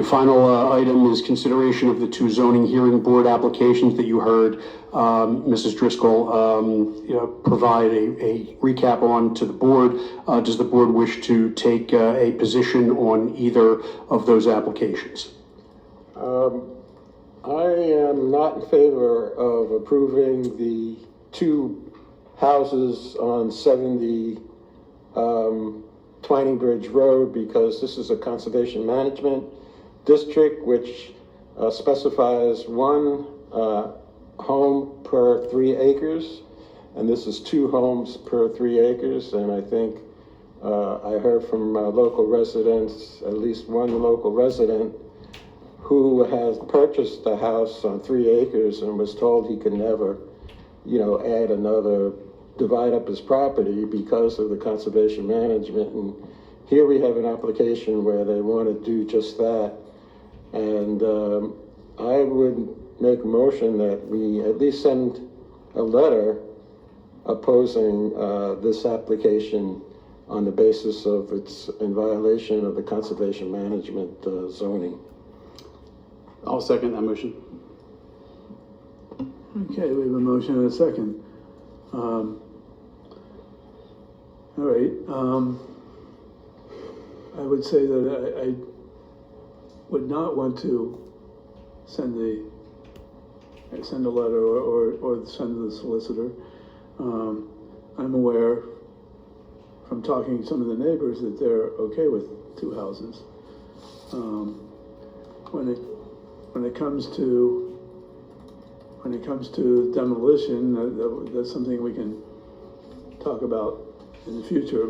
The final item is consideration of the two zoning hearing board applications that you heard Mrs. Driscoll provide a recap on to the board. Does the board wish to take a position on either of those applications? I am not in favor of approving the two houses on 70 Twining Bridge Road because this is a conservation management district which specifies one home per 3 acres, and this is 2 homes per 3 acres. And I think I heard from local residents, at least one local resident who has purchased a house on 3 acres and was told he could never, add another, divide up his property because of the conservation management. And here we have an application where they want to do just that. And I would make a motion that we at least send a letter opposing this application on the basis of it's in violation of the conservation management zoning. I'll second that motion. Okay, we have a motion and a second. All right. I would say that I would not want to send a letter or send to the solicitor. I'm aware from talking to some of the neighbors that they're okay with 2 houses. When it comes to demolition, that's something we can talk about in the future,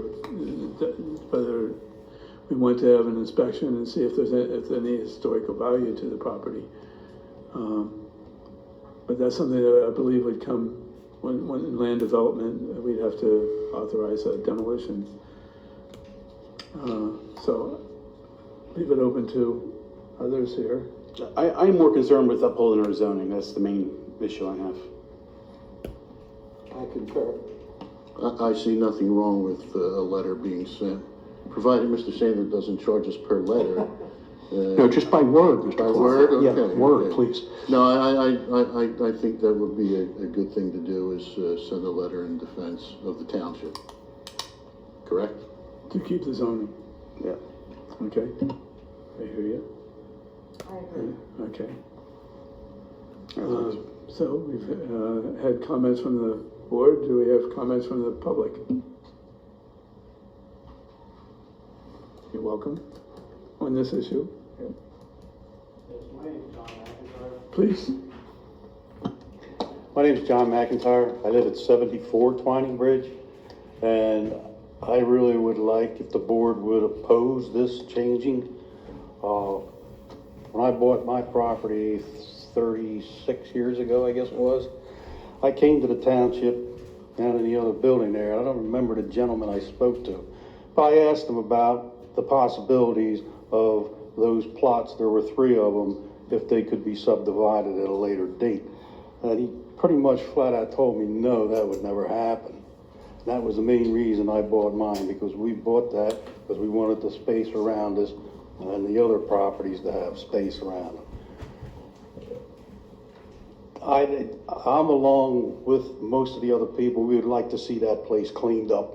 whether we want to have an inspection and see if there's any historical value to the property. But that's something that I believe would come when in land development, we'd have to authorize a demolition. So leave it open to others here. I'm more concerned with upholding our zoning. That's the main issue I have. I concur. I see nothing wrong with a letter being sent, provided Mr. Sanders doesn't charge us per letter. No, just by word, Mr. By Clark. word? Okay. Yeah, word, okay. please. No, I think that would be a good thing to do is send a letter in defense of the township. Correct? To keep the zoning. Yeah. Okay. I hear you. I agree. Okay. So we've had comments from the board. Do we have comments from the public? You're welcome on this issue. Yes, my name is John McIntyre. Please. My name is John McIntyre. I live at 74 Twining Bridge, and I really would like if the board would oppose this changing. When I bought my property 36 years ago, I guess it was, I came to the township down in the other building there. I don't remember the gentleman I spoke to, but I asked him about the possibilities of those plots. There were 3 of them, if they could be subdivided at a later date. And he pretty much flat out told me, no, that would never happen. That was the main reason I bought mine, because we bought that because we wanted the space around us and the other properties to have space around them. I'm along with most of the other people. We would like to see that place cleaned up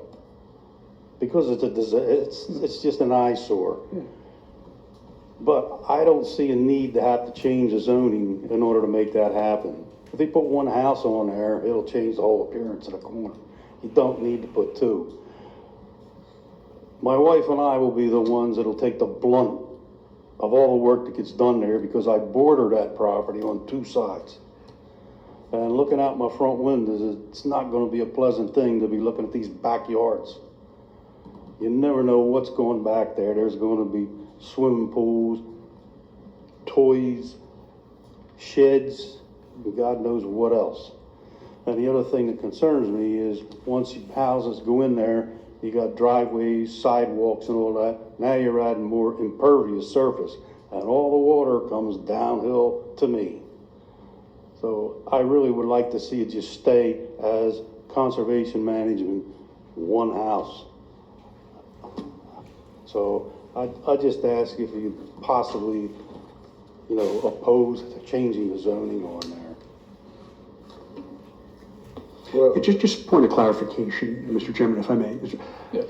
because it's just an eyesore. Yeah. But I don't see a need to have to change the zoning in order to make that happen. If they put one house on there, it'll change the whole appearance of the corner. You don't need to put 2. My wife and I will be the ones that'll take the blunt of all the work that gets done there because I border that property on 2 sides. And looking out my front windows, it's not going to be a pleasant thing to be looking at these backyards. You never know what's going back there. There's going to be swimming pools, toys, sheds, and God knows what else. And the other thing that concerns me is once houses go in there, you got driveways, sidewalks and all that. Now you're adding more impervious surface and all the water comes downhill to me. So I really would like to see it just stay as conservation management, 1 house. So I just ask if you possibly oppose changing the zoning on there. Well, Just a point of clarification, Mr. Chairman, if I may. Yes.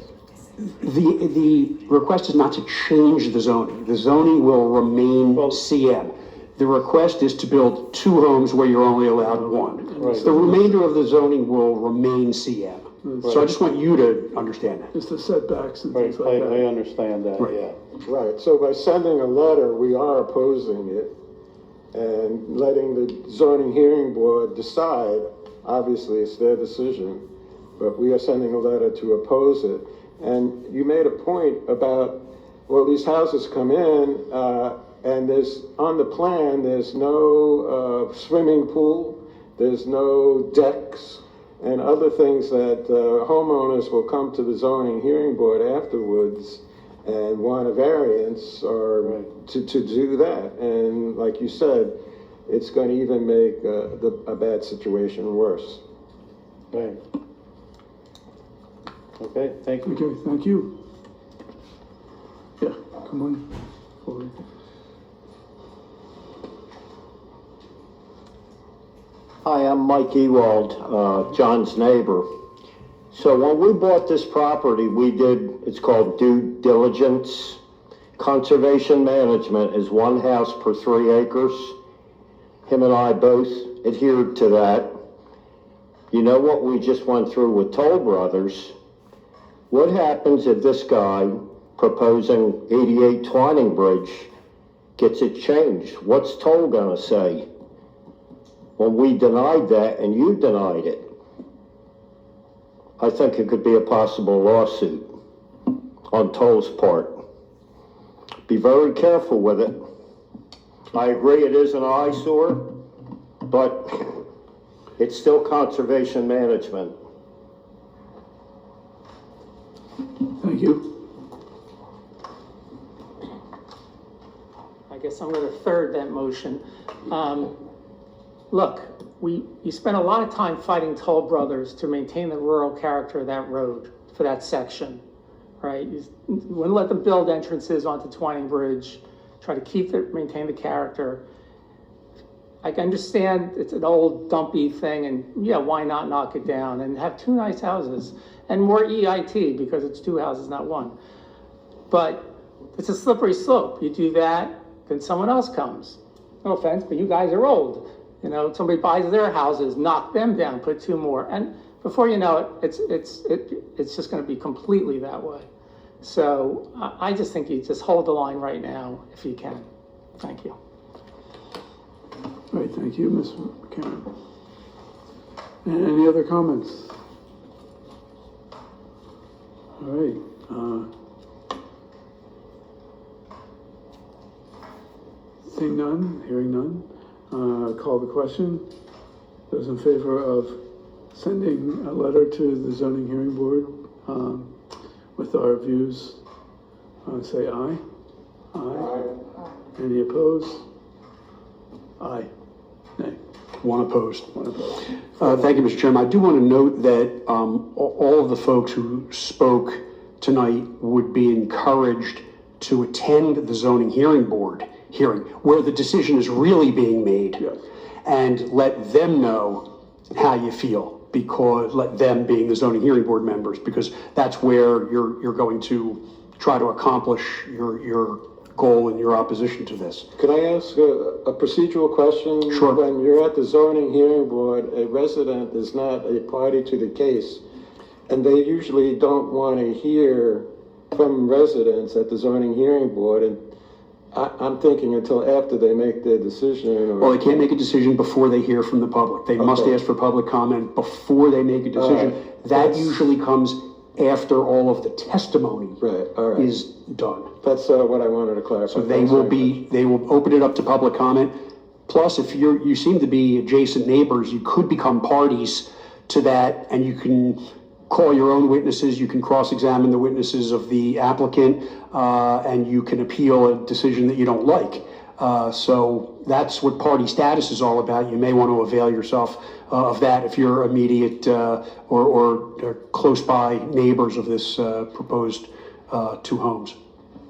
The request is not to change the zoning. The zoning will remain CM. The request is to build 2 homes where you're only allowed 1. Right. The remainder of the zoning will remain CM. So I just want you to understand that. It's the setbacks and Right, things like I that. understand that, Right. yeah. right, so by sending a letter, we are opposing it and letting the zoning hearing board decide. Obviously, it's their decision, but we are sending a letter to oppose it. And you made a point about, well, these houses come in, and on the plan, there's no swimming pool, there's no decks, and other things that homeowners will come to the zoning hearing board afterwards and want a variance or Right. to do that. And like you said, it's going to even make a bad situation worse. Right. Okay, thank you. Okay, thank you. Yeah, come on forward. Hi, I'm Mike Ewald, John's neighbor. So when we bought this property, it's called due diligence. Conservation management is 1 house per 3 acres. Him and I both adhered to that. You know what we just went through with Toll Brothers? What happens if this guy proposing 88 Twining Bridge gets it changed? What's Toll gonna say? When we denied that and you denied it. I think it could be a possible lawsuit on Toll's part. Be very careful with it. I agree it is an eyesore, but it's still conservation management. Thank you. I guess I'm going to third that motion. Look, you spent a lot of time fighting Toll Brothers to maintain the rural character of that road for that section, right? You wouldn't let them build entrances onto Twining Bridge, try to maintain the character. I can understand it's an old dumpy thing, and yeah, why not knock it down and have 2 nice houses and more EIT because it's 2 houses, not 1. But it's a slippery slope. You do that, then someone else comes. No offense, but you guys are old. Somebody buys their houses, knock them down, put 2 more, and before you know it, it's just going to be completely that way. So I just think you just hold the line right now if you can. Thank you. All right, thank you, Ms. McCarron. And any other comments? All right. Seeing none, hearing none, call the question. Those in favor of sending a letter to the zoning hearing board with our views, say aye. Aye. Any opposed? Aye. Nay. 1 opposed. 1 opposed. Thank you, Mr. Chairman. I do want to note that all of the folks who spoke tonight would be encouraged to attend the zoning hearing board hearing, where the decision is really being made, Yes. and let them know how you feel, because let them being the zoning hearing board members, because that's where you're going to try to accomplish your goal in your opposition to this. Can I ask a procedural question? Sure. When you're at the zoning hearing board, a resident is not a party to the case, and they usually don't want to hear from residents at the zoning hearing board, and I'm thinking until after they make their decision. Or, Well, they can't make a decision before they hear from the public. They must Okay. ask for public comment before they make a decision. right. That That's- usually comes after all of the testimony Right, all right. is done. That's what I wanted to clarify. So they Thanks will very much. they will open it up to public comment. Plus, if you seem to be adjacent neighbors, you could become parties to that, and you can call your own witnesses, you can cross-examine the witnesses of the applicant, and you can appeal a decision that you don't like. So that's what party status is all about. You may want to avail yourself of that if you're immediate or close by neighbors of this proposed 2 homes.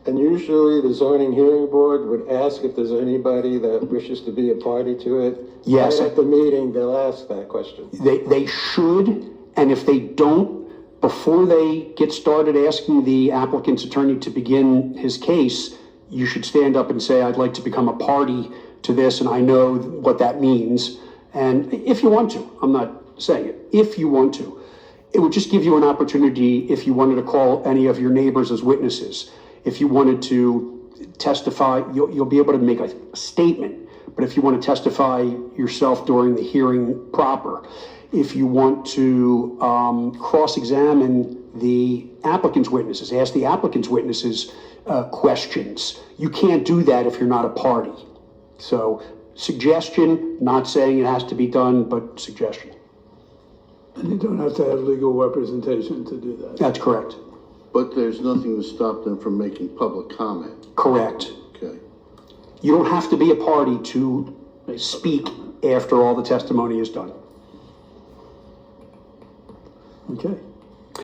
And usually the zoning hearing board would ask if there's anybody that wishes to be a party to it. Yes. Right at the meeting, they'll ask that question. They should, and if they don't, before they get started asking the applicant's attorney to begin his case, you should stand up and say, I'd like to become a party to this, and I know what that means. And if you want to, I'm not saying it, if you want to, it would just give you an opportunity if you wanted to call any of your neighbors as witnesses. If you wanted to testify, you'll be able to make a statement. But if you want to testify yourself during the hearing proper, if you want to cross-examine the applicant's witnesses, ask the applicant's witnesses questions, you can't do that if you're not a party. So suggestion, not saying it has to be done, but suggestion. And you don't have to have legal representation to do that. That's correct. But there's nothing to stop them from making public comment. Correct. Okay. You don't have to be a party to speak after all the testimony is done. Okay.